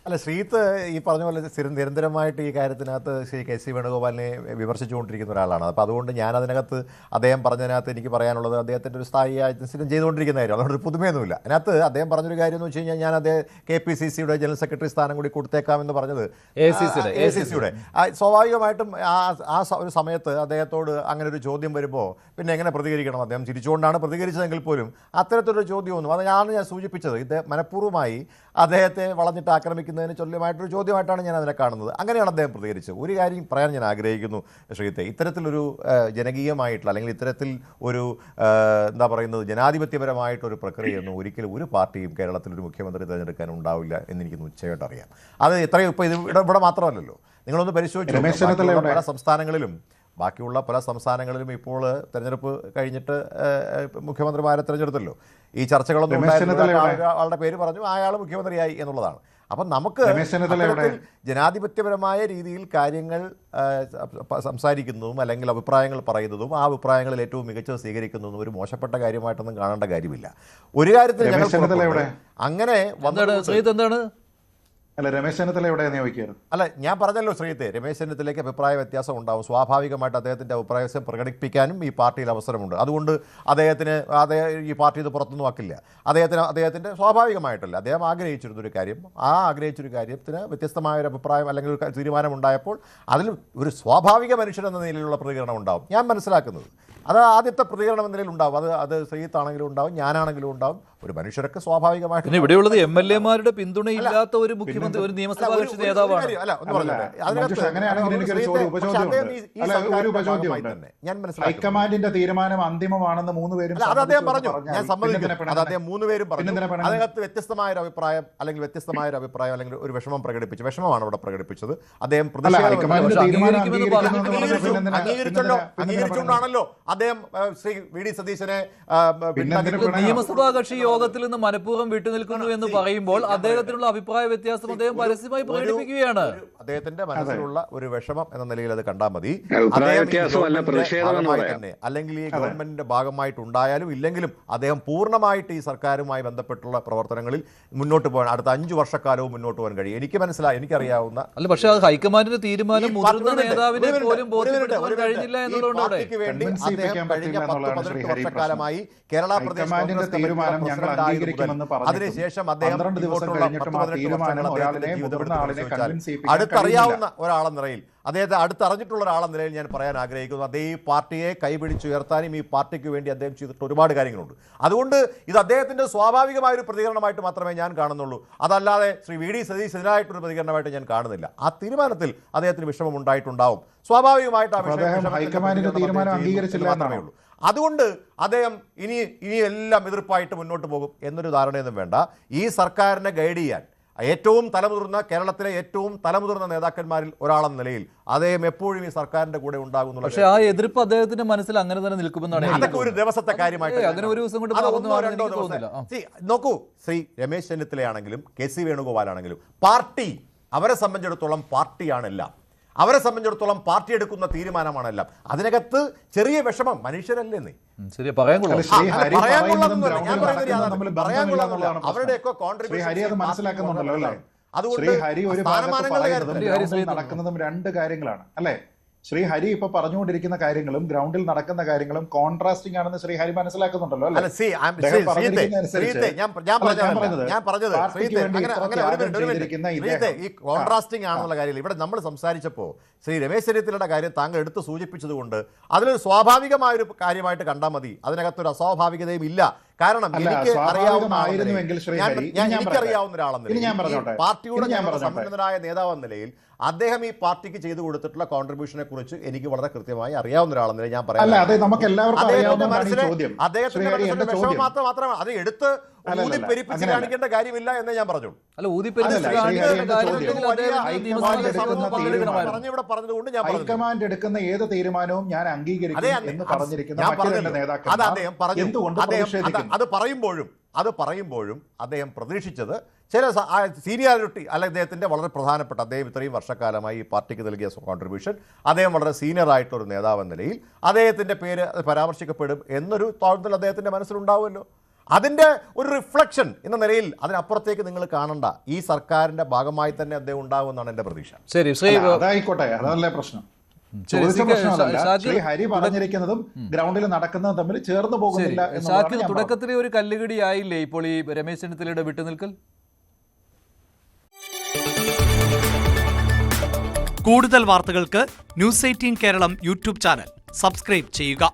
അല്ല, ശ്രീത്ത് ഈ പറഞ്ഞ പോലെ നിരന്തരമായിട്ട് ഈ കാര്യത്തിനകത്ത് ശ്രീ കെ സി വേണുഗോപാലിനെ വിമർശിച്ചുകൊണ്ടിരിക്കുന്ന ഒരാളാണ്. അപ്പോൾ അതുകൊണ്ട് ഞാൻ അതിനകത്ത് അദ്ദേഹം പറഞ്ഞതിനകത്ത് എനിക്ക് പറയാനുള്ളത് അദ്ദേഹത്തിൻ്റെ ഒരു സ്ഥായി സ്ഥിരം ചെയ്തുകൊണ്ടിരിക്കുന്ന കാര്യം, അതുകൊണ്ട് ഒരു പുതുമയൊന്നുമില്ല. അതിനകത്ത് അദ്ദേഹം പറഞ്ഞൊരു കാര്യം എന്ന് വെച്ച് കഴിഞ്ഞാൽ ഞാൻ അദ്ദേഹം KPCCയുടെ ജനറൽ സെക്രട്ടറി സ്ഥാനം കൂടി കൊടുത്തേക്കാമെന്ന് പറഞ്ഞത് ACCയുടെ സ്വാഭാവികമായിട്ടും ആ ഒരു സമയത്ത് അദ്ദേഹത്തോട് അങ്ങനെ ഒരു ചോദ്യം വരുമ്പോൾ പിന്നെ എങ്ങനെ പ്രതികരിക്കണം? അദ്ദേഹം ചിരിച്ചുകൊണ്ടാണ് പ്രതികരിച്ചതെങ്കിൽ പോലും അത്തരത്തിലൊരു ചോദ്യമൊന്നും അതാണ് ഞാൻ സൂചിപ്പിച്ചത്. ഇത് മനഃപൂർവ്വമായി അദ്ദേഹത്തെ വളഞ്ഞിട്ട് ആക്രമിക്കുന്നതിന് ചൊല്യമായിട്ടൊരു ചോദ്യമായിട്ടാണ് ഞാൻ അതിനെ കാണുന്നത്. അങ്ങനെയാണ് അദ്ദേഹം പ്രതികരിച്ചത്. ഒരു കാര്യം പറയാൻ ഞാൻ ആഗ്രഹിക്കുന്നു ശ്രീത്തെ, ഇത്തരത്തിലൊരു ജനകീയമായിട്ടുള്ള അല്ലെങ്കിൽ ഇത്തരത്തിൽ ഒരു എന്താ പറയുന്നത് ജനാധിപത്യപരമായിട്ടൊരു പ്രക്രിയയൊന്നും ഒരിക്കലും ഒരു പാർട്ടിയും കേരളത്തിലൊരു മുഖ്യമന്ത്രി തിരഞ്ഞെടുക്കാൻ ഉണ്ടാവില്ല എന്നെനിക്ക് നിശ്ചയമായിട്ട് അറിയാം. അത് എത്രയും ഇപ്പോൾ ഇവിടെ മാത്രമല്ലല്ലോ, നിങ്ങളൊന്ന് പരിശോധിച്ചു പല സംസ്ഥാനങ്ങളിലും ബാക്കിയുള്ള പല സംസ്ഥാനങ്ങളിലും ഇപ്പോൾ തെരഞ്ഞെടുപ്പ് കഴിഞ്ഞിട്ട് മുഖ്യമന്ത്രിമാരെ തിരഞ്ഞെടുത്തല്ലോ. ഈ ചർച്ചകളൊന്നും ആളുടെ പേര് പറഞ്ഞു, അയാൾ മുഖ്യമന്ത്രിയായി എന്നുള്ളതാണ്. അപ്പം നമുക്ക് ജനാധിപത്യപരമായ രീതിയിൽ കാര്യങ്ങൾ സംസാരിക്കുന്നതും അല്ലെങ്കിൽ അഭിപ്രായങ്ങൾ പറയുന്നതും ആ അഭിപ്രായങ്ങളിൽ ഏറ്റവും മികച്ചത് സ്വീകരിക്കുന്നതും ഒരു മോശപ്പെട്ട കാര്യമായിട്ടൊന്നും കാണേണ്ട കാര്യമില്ല. ഒരു കാര്യത്തിൽ അങ്ങനെ എന്താണ് അല്ല, രമേശ് ചെന്നിത്തല എവിടെ നിയോഗിക്കുകയായിരുന്നു? അല്ല, ഞാൻ പറഞ്ഞല്ലോ ശ്രീത്തെ, രമേശ് ചെന്നിത്തലയ്ക്ക് അഭിപ്രായ വ്യത്യാസം ഉണ്ടാവും. സ്വാഭാവികമായിട്ട് അദ്ദേഹത്തിൻ്റെ അഭിപ്രായ വ്യത്യാസം പ്രകടിപ്പിക്കാനും ഈ പാർട്ടിയിൽ അവസരമുണ്ട്. അതുകൊണ്ട് അദ്ദേഹത്തിന് ഈ പാർട്ടി ഇത് പുറത്തൊന്നും ആക്കില്ല. അദ്ദേഹത്തിൻ്റെ സ്വാഭാവികമായിട്ടല്ല, അദ്ദേഹം ആഗ്രഹിച്ചിരുന്നൊരു കാര്യം, ആ ആഗ്രഹിച്ചൊരു കാര്യത്തിന് വ്യത്യസ്തമായൊരു അഭിപ്രായം അല്ലെങ്കിൽ ഒരു തീരുമാനം ഉണ്ടായപ്പോൾ അതിൽ ഒരു സ്വാഭാവിക മനുഷ്യനെന്ന നിലയിലുള്ള പ്രതികരണം ഉണ്ടാവും. ഞാൻ മനസ്സിലാക്കുന്നത് അത് ആദ്യത്തെ പ്രതികരണം എന്ന നിലയിൽ ഉണ്ടാവും. അത് ശ്രീത്താണെങ്കിലും ഉണ്ടാവും, ഞാനാണെങ്കിലും ഉണ്ടാവും. ഒരു മനുഷ്യരൊക്കെ സ്വാഭാവികമായിട്ട് ഇവിടെയുള്ളത് MLA-മാരുടെ പിന്തുണയില്ലാത്ത ഒരു മുഖ്യമന്ത്രി, ഒരു നിയമസഭാ കക്ഷി നേതാവാണ്. ഹൈക്കമാൻഡിന്റെ തീരുമാനം അന്തിമമാണെന്ന് മൂന്നുപേരും പറഞ്ഞു. ഞാൻ സമ്മതിക്കുന്നു, അത് അദ്ദേഹം മൂന്നുപേരും പറഞ്ഞു. അതിനകത്ത് വ്യത്യസ്തമായ ഒരു അഭിപ്രായം അല്ലെങ്കിൽ ഒരു വിഷമം പ്രകടിപ്പിച്ചു. വിഷമമാണ് അവിടെ പ്രകടിപ്പിച്ചത്. അദ്ദേഹം അംഗീകരിച്ചുകൊണ്ടാണല്ലോ അദ്ദേഹം ശ്രീ VD സതീശനെ നിയമസഭാ കക്ഷി യോഗത്തിൽ നിന്ന് മനഃപൂർവ്വം വിട്ടുനിൽക്കുന്നു എന്ന് പറയുമ്പോൾ അദ്ദേഹത്തിനുള്ള അഭിപ്രായ വ്യത്യാസം അദ്ദേഹം പരസ്യമായി പ്രകടിപ്പിക്കുകയാണ്. അദ്ദേഹത്തിന്റെ മനസ്സിലുള്ള ഒരു വിഷമം എന്ന നിലയിൽ അത് കണ്ടാൽ മതി. അല്ലെങ്കിൽ ഈ ഗവൺമെന്റിന്റെ ഭാഗമായിട്ടുണ്ടായാലും ഇല്ലെങ്കിലും അദ്ദേഹം പൂർണ്ണമായിട്ട് ഈ സർക്കാരുമായി ബന്ധപ്പെട്ടുള്ള പ്രവർത്തനങ്ങളിൽ മുന്നോട്ട് പോകാൻ അടുത്ത 5 വർഷക്കാലവും മുന്നോട്ട് പോകാൻ കഴിയും. എനിക്കറിയാവുന്ന അല്ല, പക്ഷേ അത് ഹൈക്കമാൻഡിന്റെ തീരുമാനം മുതിർന്ന നേതാവിനെ പോലും ബോധ്യപ്പെടുത്താൻ കഴിഞ്ഞില്ല എന്നുള്ളതുകൊണ്ടാണ് വേണ്ടി അദ്ദേഹം കഴിഞ്ഞ 10-15 വർഷക്കാലമായി കേരള പ്രദേശ് അതിനുശേഷം അദ്ദേഹം അടുത്തറിയാവുന്ന ഒരാളെന്ന നിലയിൽ അദ്ദേഹത്തെ അടുത്തറിഞ്ഞിട്ടുള്ള ഒരാളെന്ന നിലയിൽ ഞാൻ പറയാൻ ആഗ്രഹിക്കുന്നു. അദ്ദേഹം ഈ പാർട്ടിയെ കൈപിടിച്ചുയർത്താനും ഈ പാർട്ടിക്ക് വേണ്ടി അദ്ദേഹം ചെയ്തിട്ട് ഒരുപാട് കാര്യങ്ങളുണ്ട്. അതുകൊണ്ട് ഇത് അദ്ദേഹത്തിൻ്റെ സ്വാഭാവികമായൊരു പ്രതികരണമായിട്ട് മാത്രമേ ഞാൻ കാണുന്നുള്ളൂ. അതല്ലാതെ ശ്രീ VD സതീശ് ഇതിനായിട്ടൊരു പ്രതികരണമായിട്ട് ഞാൻ കാണുന്നില്ല. ആ തീരുമാനത്തിൽ അദ്ദേഹത്തിന് വിഷമം ഉണ്ടായിട്ടുണ്ടാവും. സ്വാഭാവികമായിട്ട് ആ വിഷയം മാത്രമേ ഉള്ളൂ. അതുകൊണ്ട് അദ്ദേഹം ഇനിയെല്ലാം എതിർപ്പായിട്ട് മുന്നോട്ട് പോകും എന്നൊരു ധാരണയൊന്നും വേണ്ട. ഈ സർക്കാരിനെ ഗൈഡ് ചെയ്യാൻ കേരളത്തിലെ ഏറ്റവും തലമുതിർന്ന നേതാക്കന്മാരിൽ ഒരാളെന്ന നിലയിൽ അദ്ദേഹം എപ്പോഴും ഈ സർക്കാരിന്റെ കൂടെ ഉണ്ടാകുന്നു. പക്ഷേ ആ എതിർപ്പ് അദ്ദേഹത്തിന്റെ മനസ്സിൽ അങ്ങനെ തന്നെ നിൽക്കുമെന്നാണ്. അതൊക്കെ ഒരു ദിവസത്തെ കാര്യമായിട്ട് അങ്ങനെ ഒരു ദിവസം കൊണ്ട് നോക്കൂ. ശ്രീ രമേശ് ചെന്നിത്തലയാണെങ്കിലും KC വേണുഗോപാലാണെങ്കിലും പാർട്ടി അവരെ സംബന്ധിച്ചിടത്തോളം പാർട്ടിയാണെല്ലാം. അവരെ സംബന്ധിച്ചിടത്തോളം പാർട്ടി എടുക്കുന്ന തീരുമാനമാണെല്ലാം. അതിനകത്ത് ചെറിയ വിഷമം മനുഷ്യരല്ലേ അവരുടെയൊക്കെ കോൺട്രിബ്യൂഷൻ മനസ്സിലാക്കുന്നുണ്ടല്ലോ. അതുകൊണ്ട് നടക്കുന്നതും രണ്ട് കാര്യങ്ങളാണ് അല്ലേ? ശ്രീ ഹരി ഇപ്പൊ പറഞ്ഞുകൊണ്ടിരിക്കുന്ന കാര്യങ്ങളും ഗ്രൗണ്ടിൽ നടക്കുന്ന കാര്യങ്ങളും കോൺട്രാസ്റ്റിംഗ് ആണെന്ന് ശ്രീ ഹരി മനസ്സിലാക്കുന്നുണ്ടല്ലോ അല്ലേ? ഈ കോൺട്രാസ്റ്റിംഗ് ആണെന്നുള്ള കാര്യം ഇവിടെ നമ്മൾ സംസാരിച്ചപ്പോൾ ശ്രീ രമേശ് ചെന്നിത്തലയുടെ കാര്യം താങ്കൾ എടുത്ത് സൂചിപ്പിച്ചതുകൊണ്ട് അതിലൊരു സ്വാഭാവികമായൊരു കാര്യമായിട്ട് കണ്ടാൽ മതി. അതിനകത്തൊരു അസ്വാഭാവികതയും ഇല്ല. കാരണം എനിക്കറിയാവുന്ന ഒരാളെന്ന പാർട്ടിയുടെ സമ്പന്നനായ നേതാവെന്ന നിലയിൽ അദ്ദേഹം ഈ പാർട്ടിക്ക് ചെയ്തു കൊടുത്തിട്ടുള്ള കോൺട്രിബ്യൂഷനെ കുറിച്ച് എനിക്ക് വളരെ കൃത്യമായി അറിയാവുന്ന ഒരാളെന്ന ഞാൻ പറയാം. അദ്ദേഹത്തിന്റെ വിഷമം മാത്രമാണ് അത് എടുത്ത് ഊതിപ്പെരിപ്പിച്ച് കാണിക്കേണ്ട കാര്യമില്ല എന്ന് ഞാൻ പറഞ്ഞു. പറഞ്ഞതുകൊണ്ട് ഞാൻ ഹൈക്കമാൻഡ് എടുക്കുന്ന ഏത് തീരുമാനവും ഞാൻ അംഗീകരിക്കും എന്ന് പറഞ്ഞിരിക്കുന്ന അത് പറയുമ്പോഴും അദ്ദേഹം പ്രതീക്ഷിച്ചത് ചില സീനിയോറിറ്റി അല്ല അദ്ദേഹത്തിൻ്റെ വളരെ പ്രധാനപ്പെട്ട അദ്ദേഹം ഇത്രയും വർഷക്കാലമായി ഈ പാർട്ടിക്ക് നൽകിയ കോൺട്രിബ്യൂഷൻ അദ്ദേഹം വളരെ സീനിയർ ആയിട്ടൊരു നേതാവെന്ന നിലയിൽ അദ്ദേഹത്തിൻ്റെ പേര് പരാമർശിക്കപ്പെടും എന്നൊരു തോന്നൽ അദ്ദേഹത്തിൻ്റെ മനസ്സിലുണ്ടാവുമല്ലോ. അതിൻ്റെ ഒരു റിഫ്ലക്ഷൻ എന്ന നിലയിൽ അതിനപ്പുറത്തേക്ക് നിങ്ങൾ കാണണ്ട. ഈ സർക്കാരിൻ്റെ ഭാഗമായി തന്നെ അദ്ദേഹം ഉണ്ടാകുമെന്നാണ് എൻ്റെ പ്രതീക്ഷ. ശരി, ശ്രീ അതായിക്കോട്ടെ, അതല്ലേ പ്രശ്നം. ശരി, ചോദിച്ച പ്രശ്നം അതല്ല. ഷാക്കിർ ശ്രീ ഹരി പറഞ്ഞിരിക്കുന്നതും ഗ്രൗണ്ടിൽ നടക്കുന്നതും തമ്മിൽ ചേർന്ന് പോകുന്നില്ല ഷാക്കിർ എന്നുള്ളതാണ് ഞാൻ പറഞ്ഞത്. തുടക്കത്തിലെ ഒരു കല്ലുകടി ആയില്ലേ ഇപ്പോൾ ഈ രമേശ് ചെന്നിത്തലയുടെ വിട്ടുനിൽക്കൽ? കൂടുതൽ വാർത്തകൾക്ക് news 18 Keralam YouTube channel subscribe ചെയ്യുക.